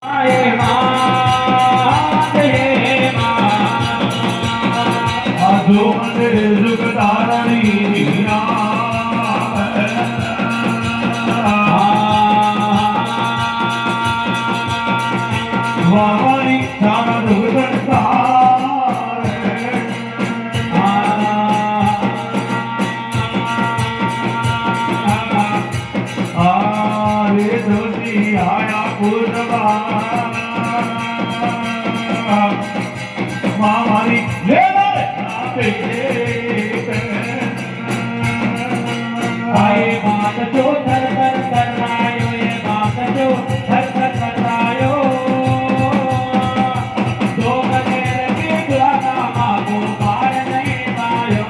आए माँ ये माँ आजो मंदिर जुग धारणी वामारी सारा दुख संसार आरे धोती आया पूर्णवा मामारी ले नाते आए मात जो थर थर कर रायो ये मात जो थर थर कर रायो दो गनेर के द्वारा मागो पार नहीं पायो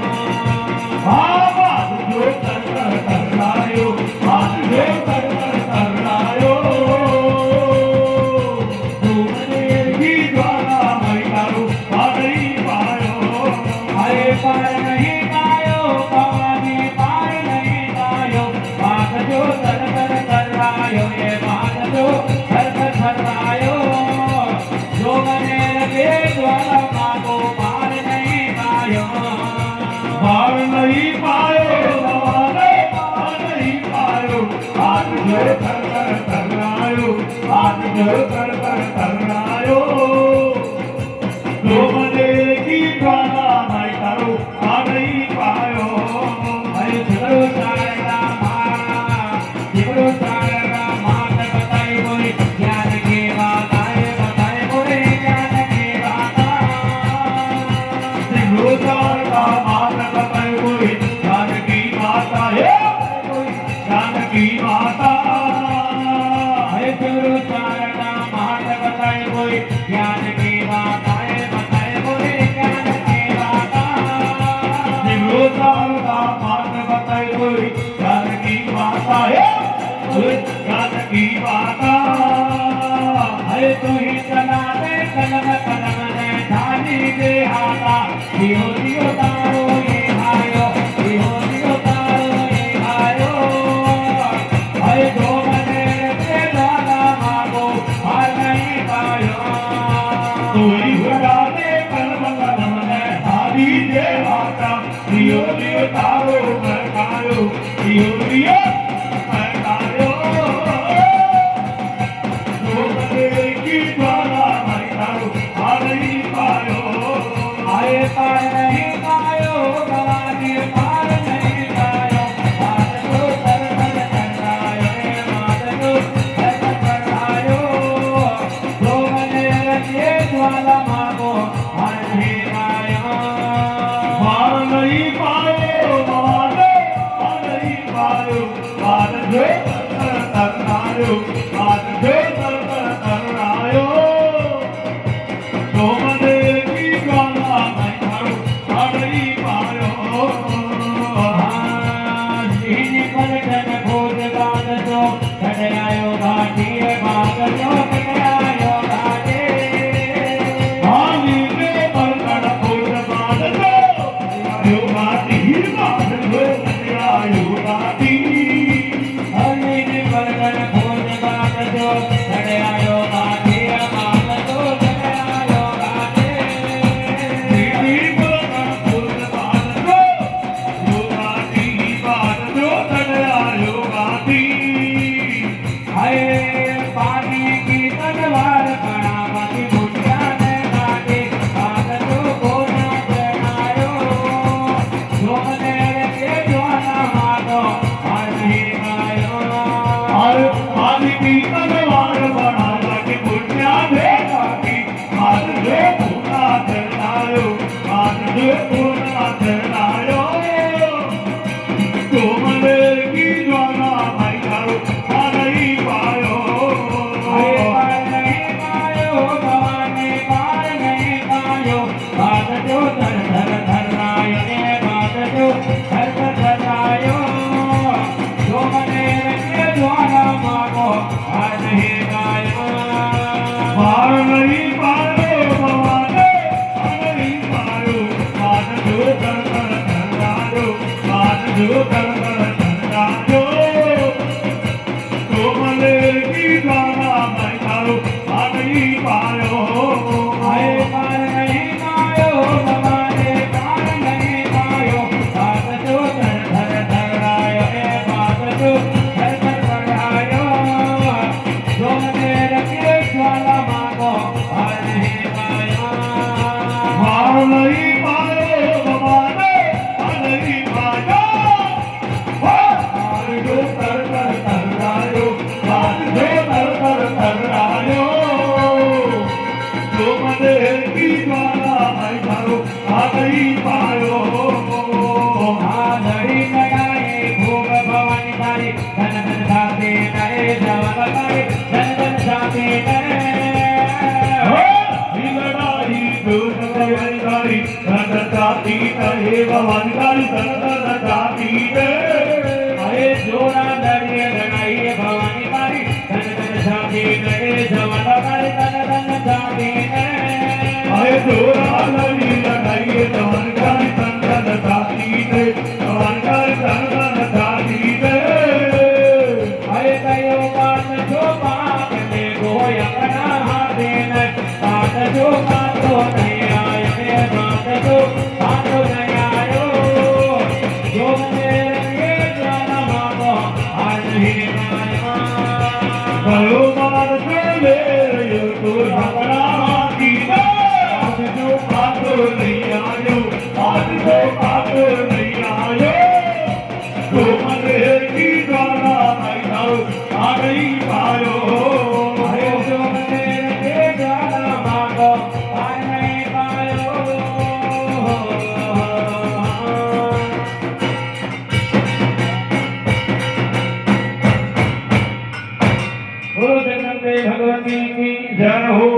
आवाज जो कर लायो आज जो कर लायो तुम मेरे की द्वारा मैं करूं पारी पायो आए पार नहीं पायो भवानी पार नहीं पायो मात जो थर थर कर रायो ये मात जो थर थर कर रायो दो गनेर के द्वारा मागो पार नहीं पायो पार नहीं पायो पार नहीं पायो आज जो कर लायो आज जो कर लायो तुम मेरे की द्वारा मैं करूं पारी पायो हरे झगड़ो सारा माँ झगड़ो सारा मात बताई बोले ज्ञान के बात आए बताए बोले ज्ञान के बात सिंगोदार का मान बताए कोई जानकी माता है जानकी माता हरे झगड़ो सारा मात बताई बोले ज्ञान के बात आए बताए बोले ज्ञान के बात सिंगोदार का मान बताए कोई जानकी माता है जानकी माता हरे तू ही चला दे कलम कलम ने ढाली दे हाथा दियो दियो तारो ये आयो दियो दियो तारो ये आयो हरे दो मने के द्वारा मागो हार नहीं पायो तू ही हुआ दे कलम कलम ने हारी दे हाथा दियो दियो तारो महकायो दियो दियो महकायो की द्वारा मैं करूं हार नहीं पायो आए पार नहीं नहीं पायो आए पार नहीं पायो भगवाने पार नहीं पायो बात जो धर धर धरायो ए बात जो धर धर धरायो जो मने रखे ज्वाला मांगो पार नहीं पाया हार नहीं पायो भगवाने हार नहीं पायो हार जो तर तर तरायो हार जो तर तर तरायो जो मने की ज्वाला भाई मारो आ नहीं पायो धड़ी लगाए भोग भवानी तारी धन धन साथे नए जवन तारी धन धन साथे नए लड़ाई दूर भवानी धन जाती कहे भवानी धन धन जाती अरे जोड़ा दरिए लगाई भवानी तारी धन धन साथे नए जवन तारी धन धन साथे नए आए जोरा लड़ी लगाइए भवानी धन धन जाती भवानी धन धन जाती अरे कयो बात जो बात ले गोय अपना हाथे न बात जो बात नहीं आयो रे बात जो बात नहीं आयो जो मेरे जाना मांगो आज नहीं पाया कयो बात चले यो तो झगड़ा की आज जो बात नहीं आयो आज जो बात नहीं आयो तो मने की द्वारा आई जाओ आ नहीं पायो अरे जो मेरे जाना मांगो आज नहीं पायो बोलो जगदम्बे भगवती की जय हो।